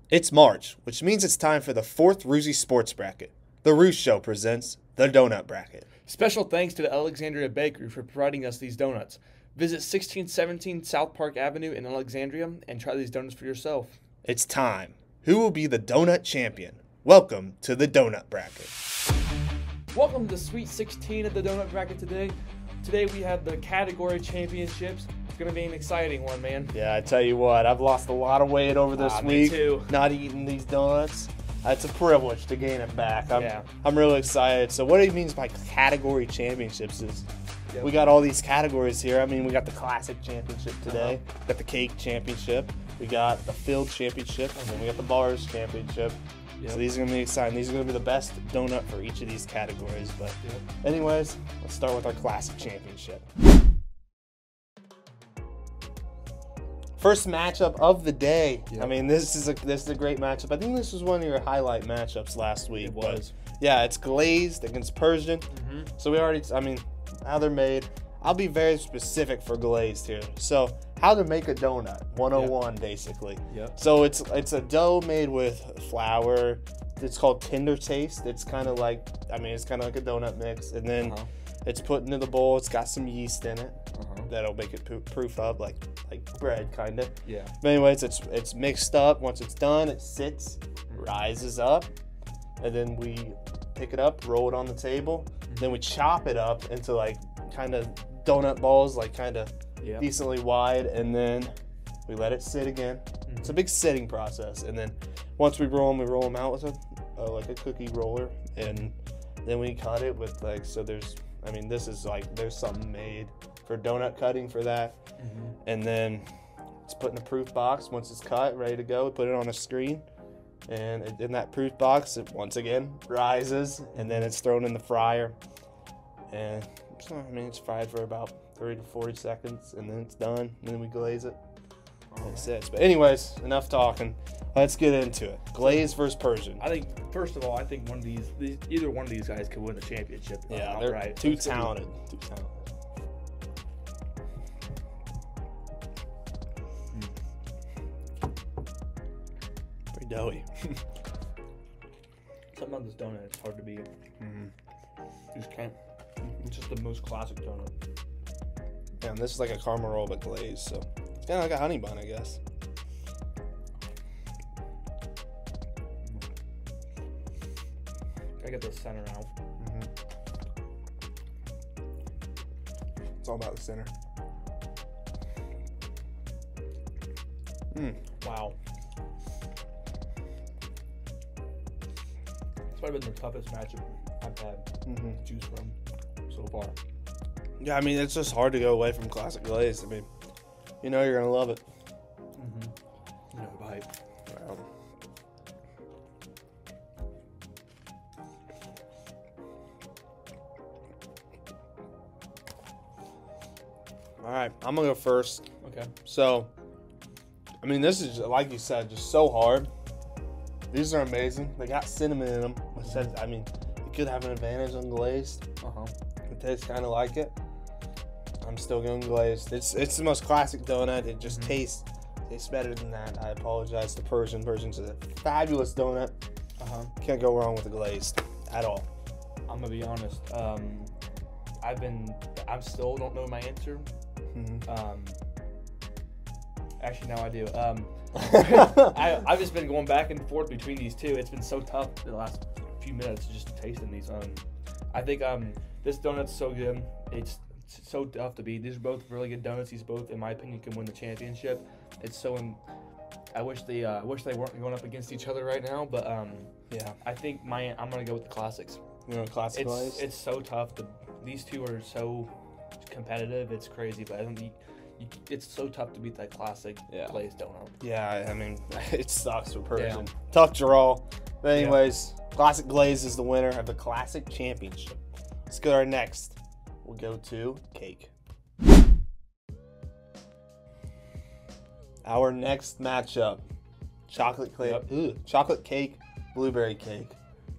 It's March, which means it's time for the fourth Roozy Sports Bracket. The Rooz Show presents the Donut Bracket. Special thanks to the Alexandria Bakery for providing us these donuts. Visit 1617 South Park Avenue in Alexandria and try these donuts for yourself. It's time. Who will be the donut champion? Welcome to the Donut Bracket. Welcome to Sweet 16 of the Donut Bracket today. Today we have the category championships. It's going to be an exciting one, man. Yeah, I tell you what, I've lost a lot of weight over this week. Me too. Not eating these donuts. It's a privilege to gain it back. Yeah. I'm really excited. So what he means by category championships is we got all these categories here. I mean, we got the classic championship today. Got the cake championship. We got the filled championship. And then we got the bars championship. Yep. So these are going to be exciting. These are going to be the best donut for each of these categories. But anyways, let's start with our classic championship. First matchup of the day. Yep. I mean, this is a great matchup. I think this was one of your highlight matchups last week. It was. Yeah, it's Glazed against Persian. So we already, I mean, how they're made. I'll be very specific for Glazed here. So how to make a donut, 101 basically. Yep. So it's a dough made with flour. It's called Tender Taste. It's kind of like, I mean, it's kind of like a donut mix. And then it's put into the bowl. It's got some yeast in it. That'll make it proof up like bread, kind of. Yeah. But anyways, it's mixed up. Once it's done, it sits, rises up, and then we pick it up, roll it on the table. Then we chop it up into like kind of donut balls, like kind of decently wide, and then we let it sit again. It's a big sitting process, and then once we roll them out with like a cookie roller, and then we cut it with like, so there's, I mean, this is like, there's something made for donut cutting for that. And then it's put in a proof box. Once it's cut, ready to go, we put it on a screen, and in that proof box, it once again rises, and then it's thrown in the fryer. And so, I mean, it's fried for about 30 to 40 seconds, and then it's done, and then we glaze it, and it sits. But anyways, enough talking. Let's get into it. Glazed versus Persian. I think, first of all, I think either one of these guys could win the championship. Yeah, they're right. too talented. Too talented. Pretty doughy. Something about this donut, it's hard to beat. Just can't. It's just the most classic donut. Yeah, and this is like a caramel roll but glazed, so it's kind of like a honey bun, I guess. I get the center out. It's all about the center. Wow. It's probably been the toughest matchup I've had to choose from so far. Yeah, I mean, it's just hard to go away from classic glaze. I mean, you know you're going to love it. No bite. Wow. All right, I'm going to go first. Okay. So, I mean, this is, like you said, just so hard. These are amazing. They got cinnamon in them. I mean, it could have an advantage on glazed. It tastes kind of like it. I'm still going glazed. It's the most classic donut. It just tastes better than that. I apologize to Persian. Persian's a fabulous donut. Can't go wrong with the glazed at all. I'm gonna be honest. I still don't know my answer. Actually, now I do. I've just been going back and forth between these two. It's been so tough the last few minutes just tasting these. I think this donut's so good. It's so tough to beat. These are both really good donuts. These both, in my opinion, can win the championship. It's so. I wish they weren't going up against each other right now. But yeah, I think I'm gonna go with the classics. You know, classic glaze. It's so tough. These two are so competitive. It's crazy, but I don't think. It's so tough to beat that classic glazed donut. Yeah, I mean, it sucks for Persian. Tough draw. But anyways, classic glaze is the winner of the classic championship. Let's go to our next. We'll go to cake. Our next matchup, chocolate cake, blueberry cake.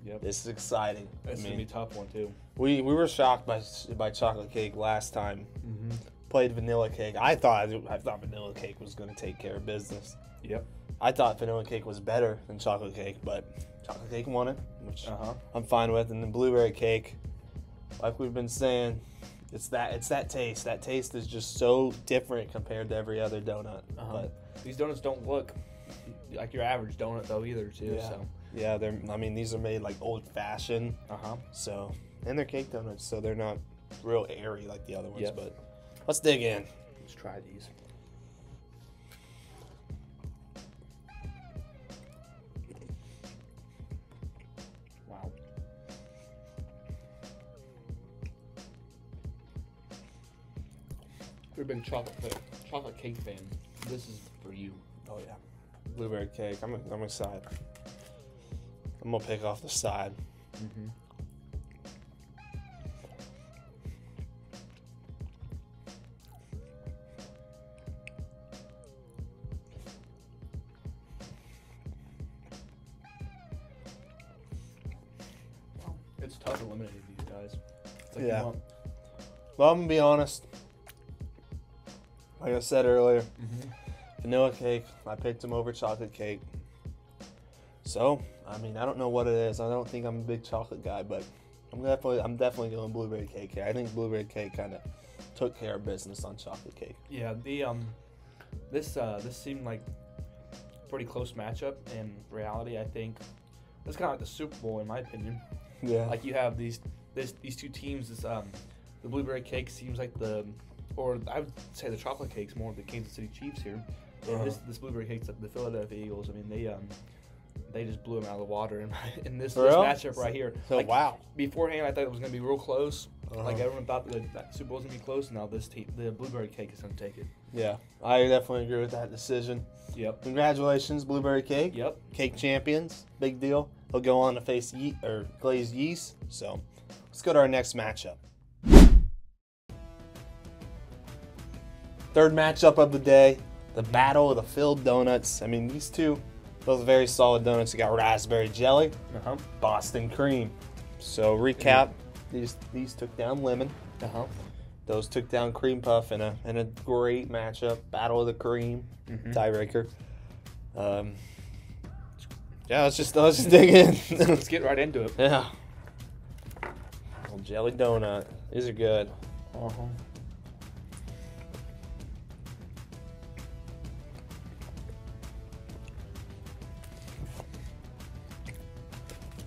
Yep. This is exciting. It's gonna be a tough one too. We were shocked by chocolate cake last time. Played vanilla cake. I thought vanilla cake was going to take care of business. Yep. I thought vanilla cake was better than chocolate cake, but chocolate cake won it, which I'm fine with. And then blueberry cake, like we've been saying, it's that taste. That taste is just so different compared to every other donut. But these donuts don't look like your average donut though either, too. Yeah. So yeah, I mean, these are made like old fashioned. So, and they're cake donuts, so they're not real airy like the other ones. Yep. But let's dig in. Let's try these. Wow. If you're a big chocolate cake fan, this is for you. Oh yeah, blueberry cake. I'm excited. I'm gonna pick off the side. It's tough eliminating these guys. It's like Yeah. Well, I'm gonna be honest. Like I said earlier, vanilla cake. I picked them over chocolate cake. So, I mean, I don't know what it is. I don't think I'm a big chocolate guy, but I'm definitely going blueberry cake here. I think blueberry cake kind of took care of business on chocolate cake. Yeah, this seemed like a pretty close matchup. In reality, I think it's kind of like the Super Bowl in my opinion. Yeah. Like you have these two teams. The blueberry cake seems like or I would say the chocolate cake's more of the Kansas City Chiefs here. And this blueberry cake's like the Philadelphia Eagles. I mean, they just blew them out of the water in this matchup right here. So like, wow. Beforehand, I thought it was going to be real close. Like everyone thought that Super Bowl was going to be close. Now the blueberry cake is going to take it. Yeah, I definitely agree with that decision. Yep. Congratulations, blueberry cake. Yep. Cake champions. Big deal. They'll go on to face glazed yeast. So let's go to our next matchup. Third matchup of the day, the battle of the filled donuts. I mean, these two, both very solid donuts. You got raspberry jelly, Boston cream. So recap, these took down lemon. Those took down cream puff in a great matchup. Battle of the cream, tiebreaker. Yeah, let's just dig in. Let's get right into it. Yeah. Little jelly donut. These are good.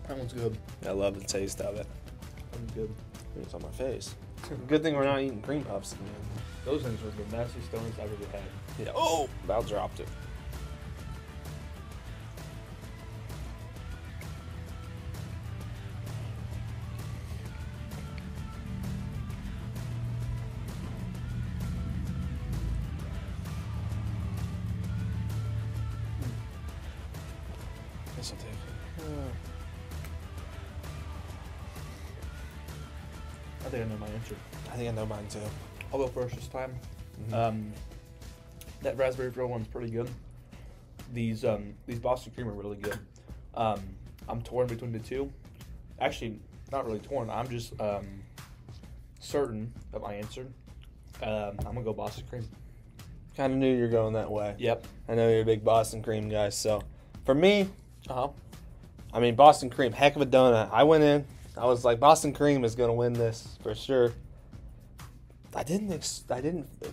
That one's good. I love the taste of it. That one's good. It's on my face. Good thing we're not eating cream puffs again. Those things were the nastiest donuts I've ever had. Yeah. Oh, about dropped it. This'll take. I think I know my answer. I think I know mine too. I'll go first this time. That raspberry frill one's pretty good. These Boston cream are really good. I'm torn between the two. Actually, not really torn. I'm just certain of my answer. I'm gonna go Boston cream. Kind of knew you were going that way. Yep. I know you're a big Boston cream guy. So, for me, I mean, Boston cream, heck of a donut. I went in. I was like, Boston cream is gonna win this for sure. I didn't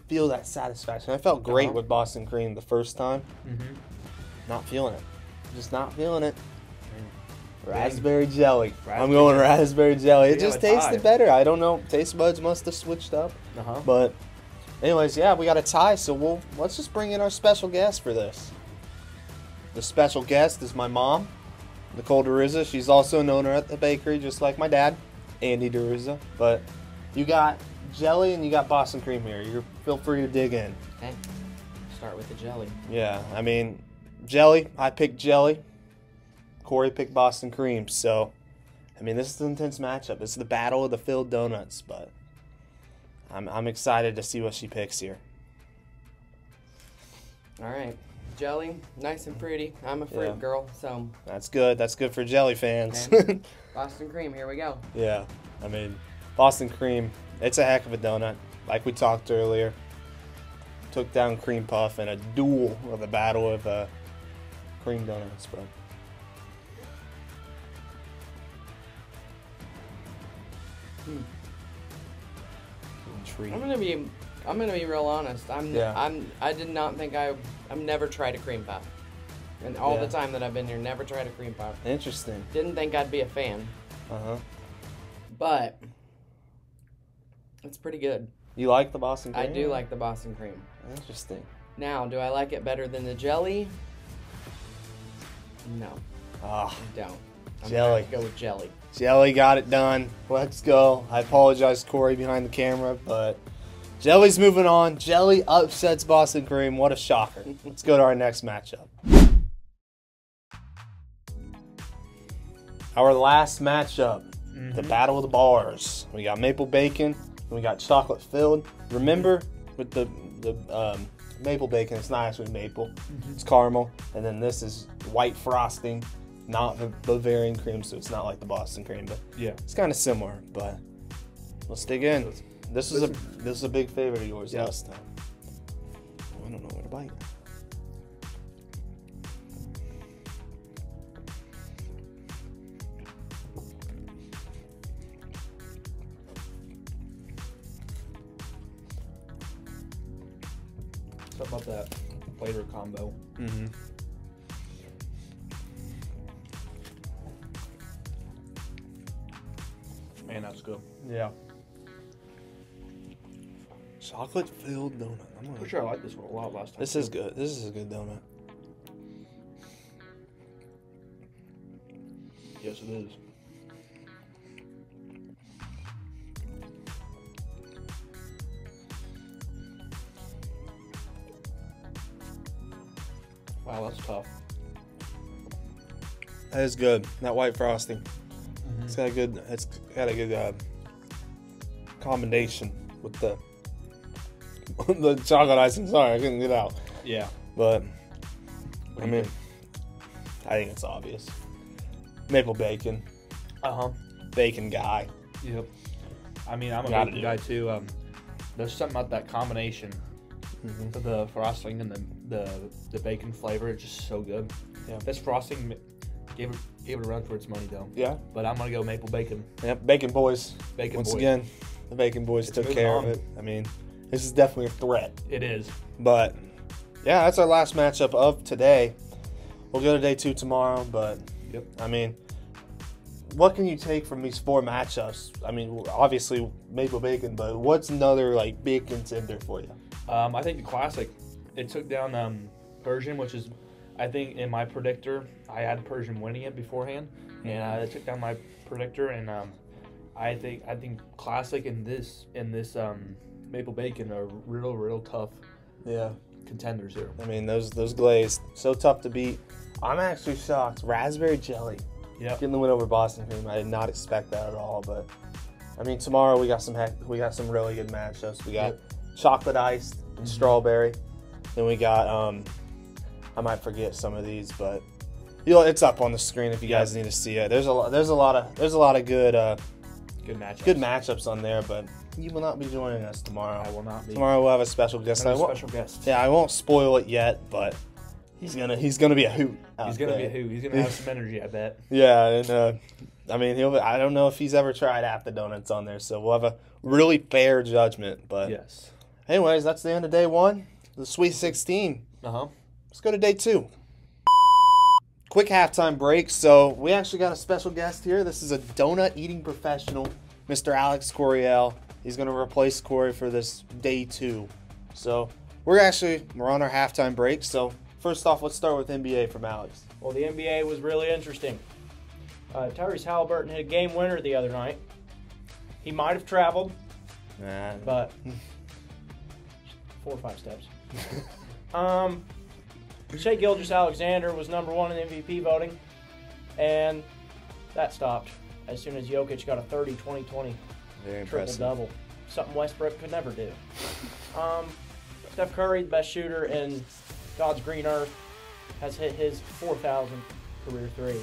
feel that satisfaction. I felt great with Boston cream the first time. Not feeling it. Just not feeling it. Raspberry jelly. I'm going raspberry jelly. It just tasted better. I don't know. Taste buds must have switched up. But anyways, yeah, we got a tie. So let's just bring in our special guest for this. The special guest is my mom, Nicole DiRuzza. She's also an owner at the bakery, just like my dad, Andy DiRuzza. But you got jelly and you got Boston cream here. You feel free to dig in. Okay. Start with the jelly. Yeah, I mean, jelly. I picked jelly. Corey picked Boston cream. So, I mean, this is an intense matchup. This is the battle of the filled donuts. But I'm excited to see what she picks here. All right. Jelly, nice and fruity. I'm a fruit girl, so. That's good. That's good for jelly fans. Okay. Boston cream, here we go. Yeah, I mean, Boston cream, it's a heck of a donut. Like we talked earlier, took down cream puff in a duel of the battle of cream donut spread. Treat. I'm gonna be real honest. I did not think I've never tried a cream pie. And all the time that I've been here, never tried a cream pie. Interesting. Didn't think I'd be a fan. But it's pretty good. You like the Boston cream? I do like the Boston cream. Interesting. Now, do I like it better than the jelly? No. Ah, I don't. I'm jelly. gonna go with jelly. Jelly got it done. Let's go. I apologize, Corey, behind the camera, but Jelly's moving on. Jelly upsets Boston cream. What a shocker. Let's go to our next matchup. Our last matchup, the Battle of the Bars. We got maple bacon and we got chocolate filled. Remember, with the maple bacon, it's not actually maple. It's caramel. And then this is white frosting, not the Bavarian cream, so it's not like the Boston cream, but Yeah. it's kind of similar. But let's dig in. This is a big favorite of yours last time. Oh, I don't know where to bite. Something about that flavor combo. Man, that's good. Yeah. Chocolate filled donut. I'm pretty sure I liked this one a lot last time. This is good. This is a good donut. Yes, it is. Wow, that's tough. That is good. That white frosting. It's got a good. It's got a good combination with the the chocolate icing. Sorry, I couldn't get out. Yeah. But What I do you mean, I think it's obvious. Maple bacon. Bacon guy. Yep. I mean, I'm a Gotta bacon do guy it. too. There's something about that combination of the frosting and the bacon flavor. It's just so good. Yeah. This frosting gave it a run for its money though. Yeah. But I'm gonna go maple bacon. Yep. Bacon boys. Bacon Once boys. again, the bacon boys It's took moving care on. of it. I mean, this is definitely a threat. It is. But yeah, that's our last matchup of today. We'll go to day 2 tomorrow, but Yep. I mean, what can you take from these 4 matchups? I mean, obviously maple bacon, but what's another like big contender for you? I think the classic. It took down Persian, which is, I think in my predictor, I had Persian winning it beforehand, and it took down my predictor, and I think classic and this maple bacon are real tough Yeah. contenders here. I mean, those glazed, so tough to beat. I'm actually shocked. Raspberry jelly. Yep. Getting the win over Boston cream. I did not expect that at all, but I mean, tomorrow we got some really good matchups. We got chocolate iced and strawberry. Then we got I might forget some of these, but it's up on the screen if you guys need to see it. There's a lot of good matchups on there, but you will not be joining us tomorrow. I will not be. Tomorrow we'll have a special guest. Special guest. Yeah, I won't spoil it yet, but he's gonna be a hoot. He's gonna be a hoot. He's gonna have some energy, I bet. Yeah, and I mean, I don't know if he's ever tried half the donuts on there, so we'll have a really fair judgment. But Yes. anyways, that's the end of day 1, the Sweet 16. Let's go to day 2. Quick halftime break. So we actually got a special guest here. This is a donut eating professional, Mr. Alex Coriel. He's going to replace Corey for this day 2. So we're on our halftime break. So first off, let's start with NBA from Alex. Well, the NBA was really interesting. Tyrese Halliburton hit a game winner the other night. He might have traveled, but 4 or 5 steps. Shai Gilgeous-Alexander was number 1 in MVP voting, and that stopped as soon as Jokic got a 30-20-20 Very impressive. triple-double. Something Westbrook could never do. Steph Curry, the best shooter in God's green earth, has hit his 4,000th career 3.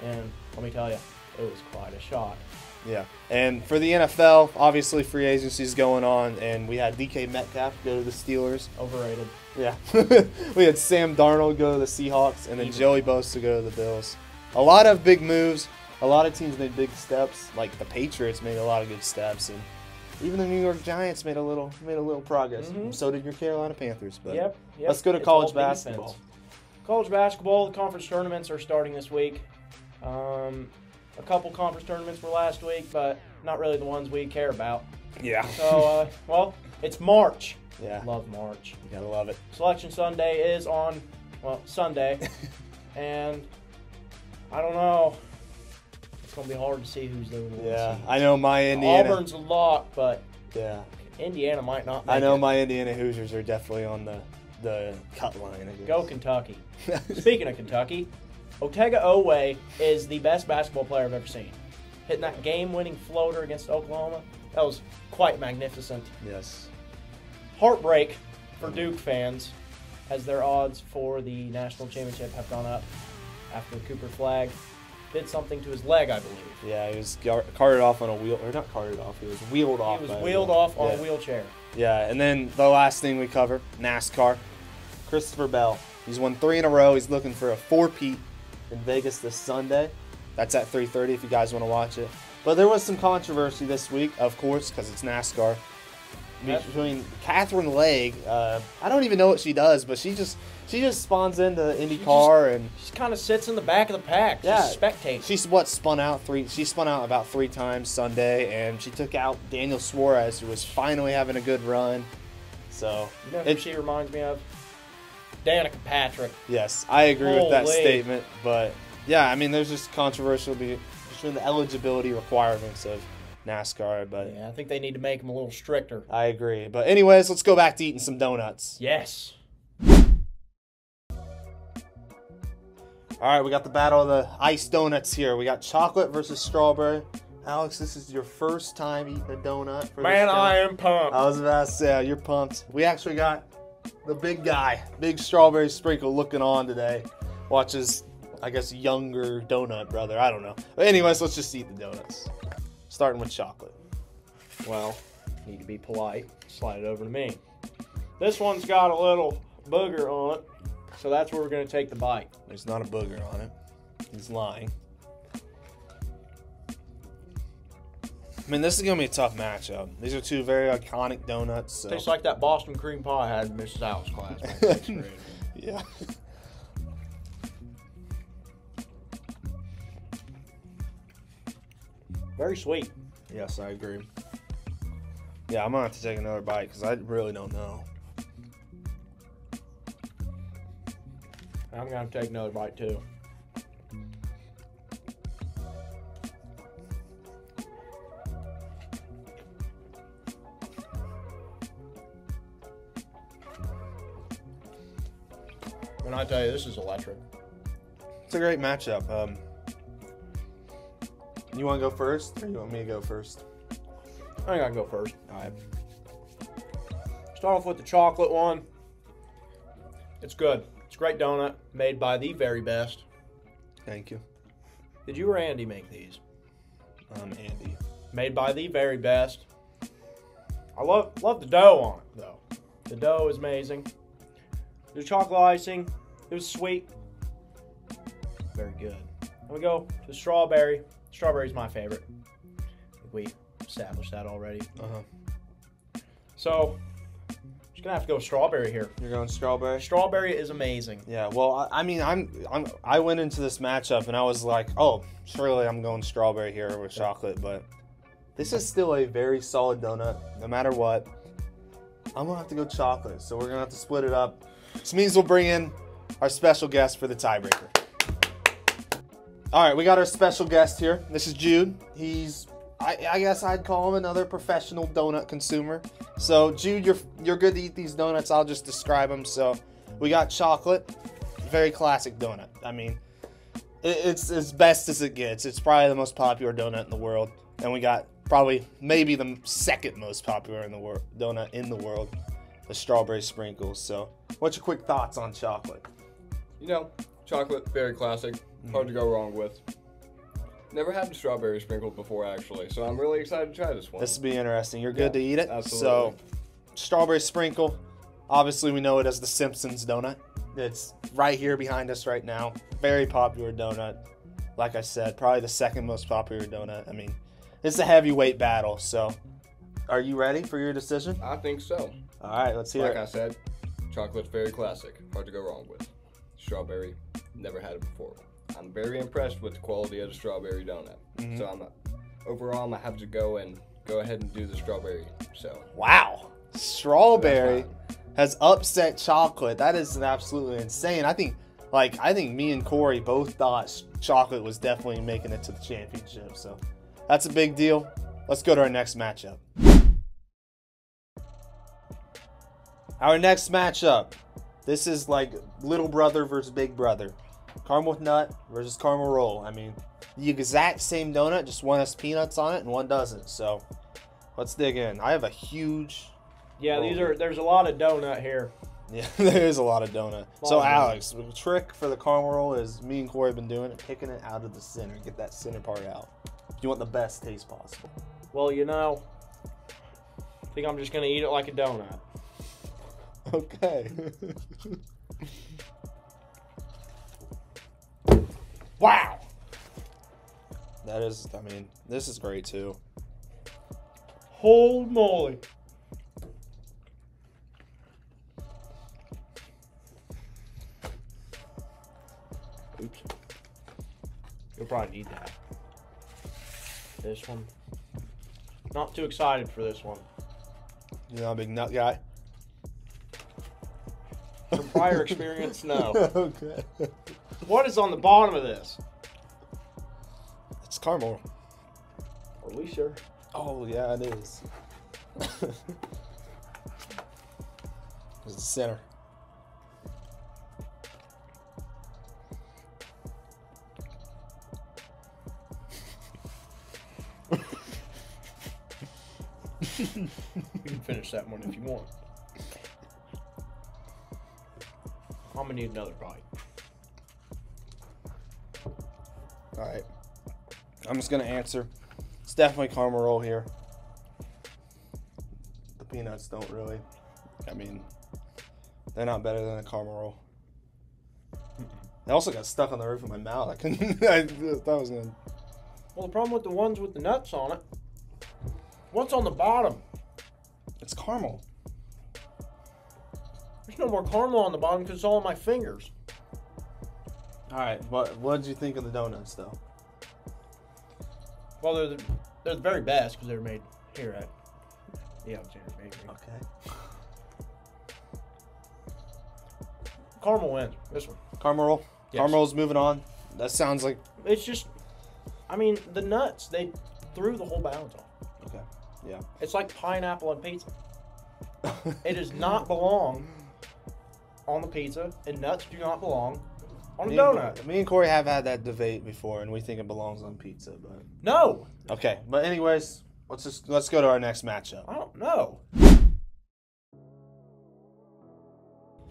And let me tell you, it was quite a shot. Yeah. And for the NFL, obviously free agency is going on, and we had DK Metcalf go to the Steelers. Overrated. Yeah. We had Sam Darnold go to the Seahawks, and then Joey Bosa go to the Bills. A lot of big moves. A lot of teams made big steps. Like the Patriots made a lot of good steps, and even the New York Giants made a little progress. So did your Carolina Panthers. But Yep. let's go to college basketball. College basketball, the conference tournaments are starting this week. A couple conference tournaments were last week, but not really the ones we care about. Yeah. So, well, it's March. Yeah. Love March. You gotta love it. Selection Sunday is on, Sunday. And I don't know. It's going to be hard to see who's the one. Yeah. I know my Indiana. Auburn's a lock, but yeah. Indiana might not. I know my Indiana Hoosiers are definitely on the cut line, I guess. Go Kentucky. Speaking of Kentucky, Otega Oweh is the best basketball player I've ever seen. Hitting that game-winning floater against Oklahoma, that was quite magnificent. Yes. Heartbreak for Duke fans as their odds for the national championship have gone up after Cooper Flagg did something to his leg, I believe. Yeah, he was carted off on a wheel, or not carted off, he was wheeled off. He was wheeled off on a wheelchair. Yeah, and then the last thing we cover, NASCAR. Christopher Bell. He's won 3 in a row. He's looking for a 4-peat in Vegas this Sunday. That's at 3:30 if you guys want to watch it. But there was some controversy this week, of course, because it's NASCAR. Between Catherine Legg, I don't even know what she does, but she just spawns into IndyCar and she kind of sits in the back of the pack, just spectating. She spun out about 3 times Sunday, and she took out Daniel Suarez, who was finally having a good run. So you know who she reminds me of? Danica Patrick. Yes, I agree with that statement. But yeah, I mean, there's just controversial between the eligibility requirements of NASCAR, but yeah, I think they need to make them a little stricter. I agree. But anyways, let's go back to eating some donuts. Yes. All right, we got the battle of the iced donuts here. We got chocolate versus strawberry. Alex, this is your first time eating a donut. Man, I am pumped. I was about to say, you're pumped. We actually got the big guy, big strawberry sprinkle looking on today. Watches, I guess, younger donut brother. I don't know. But anyways, let's just eat the donuts. Starting with chocolate. Well, need to be polite. Slide it over to me. This one's got a little booger on it, so that's where we're going to take the bite. There's not a booger on it. He's lying. I mean, this is going to be a tough matchup. These are 2 very iconic donuts. So. Tastes like that Boston cream pie I had in Mrs. Alice's class. Yeah. Very sweet. Yes, I agree. Yeah, I'm going to have to take another bite because I really don't know. I'm going to take another bite too. And I tell you, this is electric. It's a great matchup. You want to go first, or you want me to go first? I think I can go first. All right. Start off with the chocolate one. It's good. It's a great donut made by the very best. Thank you. Did you or Andy make these? Andy. Made by the very best. I love the dough on it, though. The dough is amazing. The chocolate icing, it was sweet. Very good. And we go to strawberry. Strawberry's my favorite. I think we established that already. So, just gonna have to go with strawberry here. You're going strawberry? Strawberry is amazing. Yeah. Well, I mean, I went into this matchup and I was like, oh, surely I'm going strawberry here with chocolate, but this is still a very solid donut, no matter what. I'm gonna have to go chocolate, so we're gonna have to split it up. This means we'll bring in our special guest for the tiebreaker. All right, we got our special guest here. This is Jude. He's, I guess I'd call him another professional donut consumer. So, Jude, you're good to eat these donuts. I'll just describe them. So, we got chocolate, very classic donut. I mean, it's as best as it gets. It's probably the most popular donut in the world. And we got probably maybe the second most popular donut in the world, the strawberry sprinkles. So, what's your quick thoughts on chocolate? You know, chocolate, very classic. Hard to go wrong with. Never had the strawberry sprinkled before, actually, so I'm really excited to try this one. This will be interesting. You're good to eat it? Absolutely. So, strawberry sprinkle. Obviously, we know it as the Simpsons donut. It's right here behind us right now. Very popular donut. Like I said, probably the second most popular donut. I mean, it's a heavyweight battle, so are you ready for your decision? I think so. All right, let's hear Like it. I said, chocolate's very classic. Hard to go wrong with. Strawberry, never had it before. I'm very impressed with the quality of the strawberry donut. So overall, I'm gonna have to go ahead and do the strawberry. So Wow. Strawberry has upset chocolate. That is absolutely insane. I think me and Corey both thought chocolate was definitely making it to the championship. So that's a big deal. Let's go to our next matchup. Our next matchup. This is like little brother versus big brother. Caramel nut versus caramel roll. I mean, the exact same donut, just one has peanuts on it and one doesn't. So let's dig in. I have a huge... Yeah, there's a lot of donut here. Yeah, there is a lot of donut. So of Alex, the trick for the caramel roll is me and Corey have been doing it, picking it out of the center. Get that center part out. You want the best taste possible. Well, you know, I think I'm just going to eat it like a donut. Okay. Wow! That is, I mean, this is great too. Holy moly. Oops. You'll probably need that. This one. Not too excited for this one. You're not a big nut guy? From prior experience, no. Okay. What is on the bottom of this? It's caramel. Are we sure? Oh, yeah, it is. It's the center. You can finish that one if you want. I'm gonna need another bite. All right. I'm just going to answer. It's definitely caramel roll here. The peanuts don't really. I mean, they're not better than a caramel roll. They also got stuck on the roof of my mouth. I couldn't. I thought I was going to. Well, the problem with the ones with the nuts on it, what's on the bottom? It's caramel. There's no more caramel on the bottom because it's all on my fingers. All right. What did you think of the donuts, though? Well, they're the very best because they're made here at the Alexander Bakery. Okay. Caramel wins. This one. Caramel roll. Yes. Caramel roll's moving on. That sounds like. It's just, I mean, the nuts, they threw the whole balance off. Okay. Yeah. It's like pineapple on pizza. It does not belong on the pizza, and nuts do not belong on a donut. Me and Corey have had that debate before, and we think it belongs on pizza, but No, okay. But anyways, let's go to our next matchup. I don't know.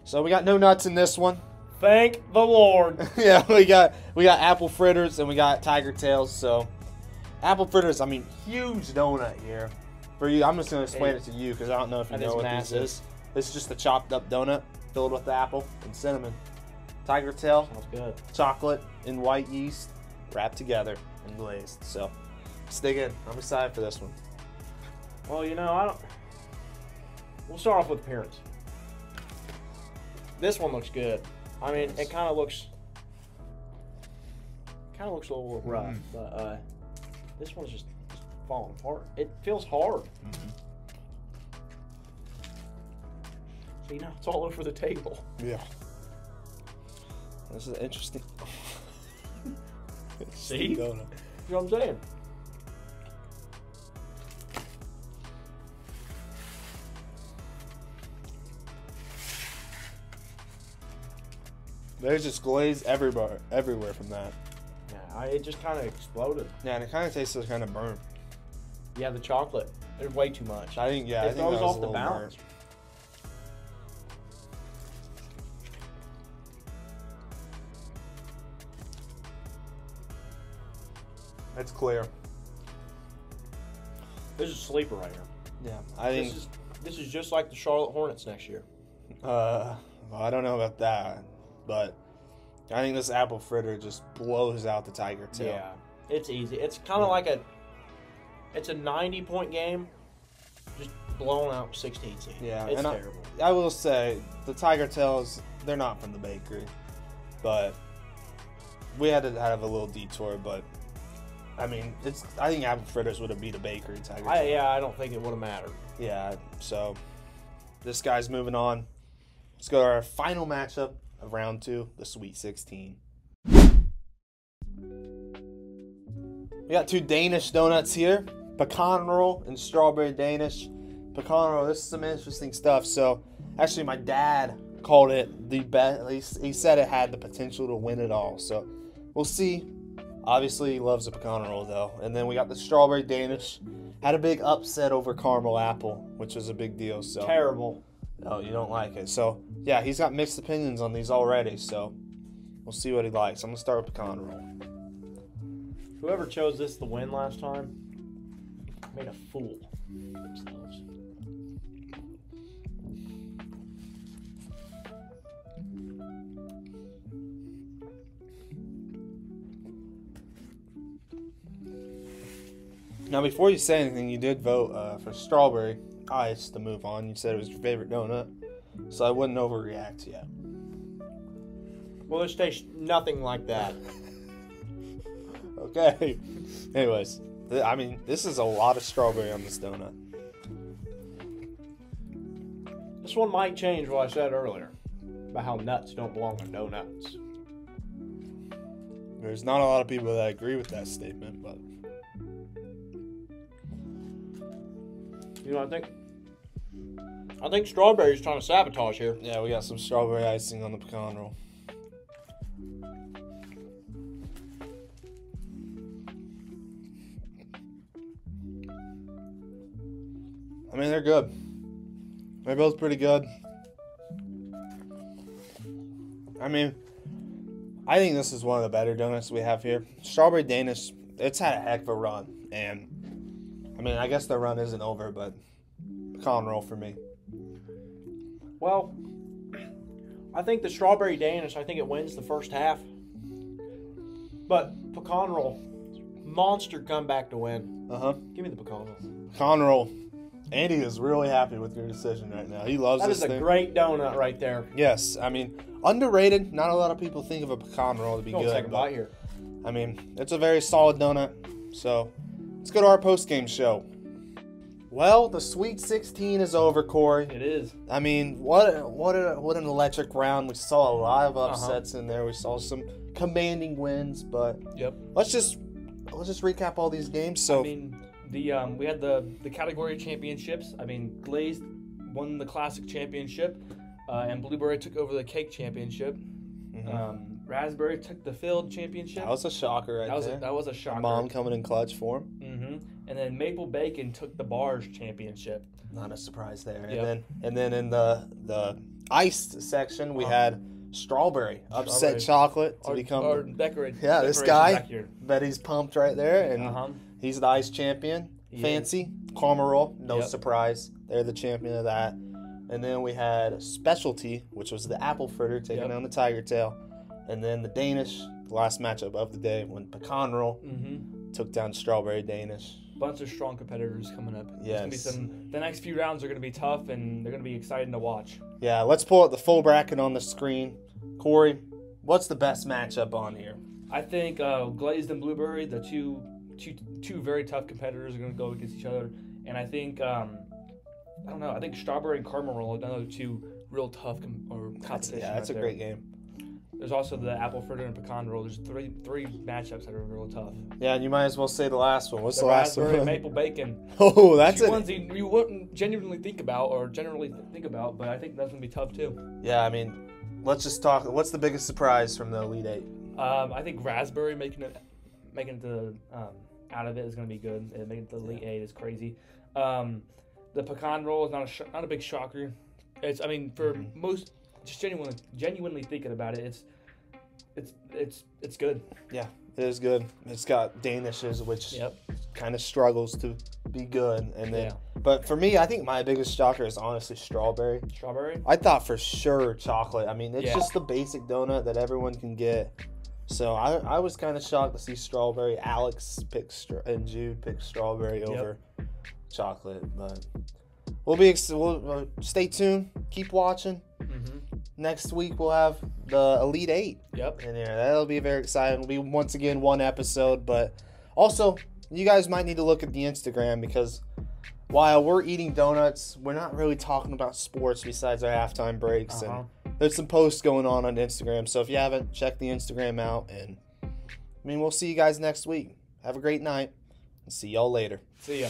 So we got no nuts in this one. Thank the Lord. Yeah, we got apple fritters and we got tiger tails. So apple fritters, I mean, huge donut here. For you, I'm just gonna explain it to you because I don't know if you That know is what massive. this is. This is just a chopped up donut filled with apple and cinnamon. Tiger tail, Sounds good. chocolate and white yeast wrapped together and glazed. So let's dig in. I'm excited for this one. Well, you know, we'll start off with appearance. This one looks good. I mean, it kind of looks a little rough, but this one's just falling apart. It feels hard. See, now it's all over the table. Yeah. This is interesting. See? You Donut. know what I'm saying? There's just glaze everywhere from that. Yeah, it just kind of exploded. Yeah, and it kind of tastes kind of burnt. Yeah, the chocolate. There's way too much. I think, yeah, I It think throws that was off a the little balance. burnt. It's clear. This is a sleeper right here. Yeah, I think This is just like the Charlotte Hornets next year. well, I don't know about that, but I think this apple fritter just blows out the tiger tail. Yeah, it's easy. It's kind of like it's a 90-point game, just blown out 16 seed. Yeah, it's and terrible. I will say the tiger tails, they're not from the bakery, but we had to have a little detour. But I mean, I think apple fritters would have beat a bakery tiger tail. Yeah, I don't think it would have mattered. Yeah, so this guy's moving on. Let's go to our final matchup of round 2, the Sweet 16. We got 2 Danish donuts here, pecan roll and strawberry Danish. Pecan roll, this is some interesting stuff. So, actually, my dad called it the best. He said it had the potential to win it all. So, we'll see. Obviously, he loves the pecan roll, though. And then we got the strawberry Danish. Had a big upset over caramel apple, which was a big deal. So Terrible. Oh, you don't like it. So, yeah, he's got mixed opinions on these already. So, we'll see what he likes. I'm going to start with pecan roll. Whoever chose this to win last time made a fool of themselves. Now, before you say anything, you did vote for strawberry ice to move on. You said it was your favorite donut, so I wouldn't overreact yet. Well, this tastes nothing like that. Okay. Anyways, I mean, this is a lot of strawberry on this donut. This one might change what I said earlier about how nuts don't belong on donuts. There's not a lot of people that agree with that statement, but You know what I think? I think strawberry's trying to sabotage here. yeah, we got some strawberry icing on the pecan roll. I mean, they're good. They're both pretty good. I mean, I think this is one of the better donuts we have here. Strawberry Danish, it's had a heck of a run. And, I mean, I guess the run isn't over, but pecan roll for me. Well, I think the strawberry Danish, I think it wins the first half. But pecan roll, monster comeback to win. Uh-huh. Give me the pecan roll. Pecan roll. Andy is really happy with your decision right now. He loves That this is a thing. great donut right there. Yes, I mean, underrated. Not a lot of people think of a pecan roll to be Go good. second but, bite here. I mean, it's a very solid donut. So, let's go to our post-game show. Well, the Sweet 16 is over, Corey. It is. I mean, what an electric round. We saw a lot of upsets in there. We saw some commanding wins, but Yep. let's just recap all these games. So, I mean, we had the category championships. I mean, Glazed won the classic championship, and Blueberry took over the cake championship. Raspberry took the filled championship. that was a shocker right there. That was a shocker. Mom coming in clutch for him. And then Maple Bacon took the bars championship. Not a surprise there. Yep. And then in the iced section, we had Strawberry upset Strawberry. chocolate to Or become. decorate. Yeah, this decoration guy. back here. Bet he's pumped right there, and he's the ice champion. He Fancy Carmel, no Yep. surprise. They're the champion of that. And then we had Specialty, which was the apple fritter taking Yep. down the tiger tail. And then the Danish, the last matchup of the day, when Pecan Roll took down Strawberry Danish. Bunch of strong competitors coming up. Yes. It's gonna be the next few rounds are going to be tough, and they're going to be exciting to watch. Yeah, let's pull up the full bracket on the screen. Corey, what's the best matchup on here? I think Glazed and Blueberry, the two very tough competitors, are going to go against each other. And I think I don't know. I think Strawberry and Carmel are another two real tough competition. That's a right great there. game. There's also the apple fritter and pecan roll. There's three matchups that are real tough. Yeah, and you might as well say the last one. What's the The last raspberry one? maple bacon. Oh, that's Two it. ones you wouldn't generally think about, but I think that's gonna be tough too. Yeah, I mean, let's just talk. What's the biggest surprise from the Elite Eight? I think raspberry making it out of it is gonna be good. And making it to the Elite Eight is crazy. The pecan roll is not a big shocker. For most, just genuinely thinking about it, it's good. Yeah, It is good. It's got Danishes, which kind of struggles to be good. And then, but for me, I think my biggest shocker is honestly strawberry. Strawberry? I thought for sure chocolate. I mean, it's just the basic donut that everyone can get. So I was kind of shocked to see strawberry. Alex and Jude picked strawberry over chocolate. But we'll stay tuned. Keep watching. Mm-hmm. Next week we'll have the Elite Eight. Yep. And that'll be very exciting. It'll be once again one episode, but also you guys might need to look at the Instagram because while we're eating donuts, we're not really talking about sports besides our halftime breaks. And there's some posts going on Instagram. So if you haven't, check the Instagram out. And we'll see you guys next week. Have a great night. And see y'all later. See ya.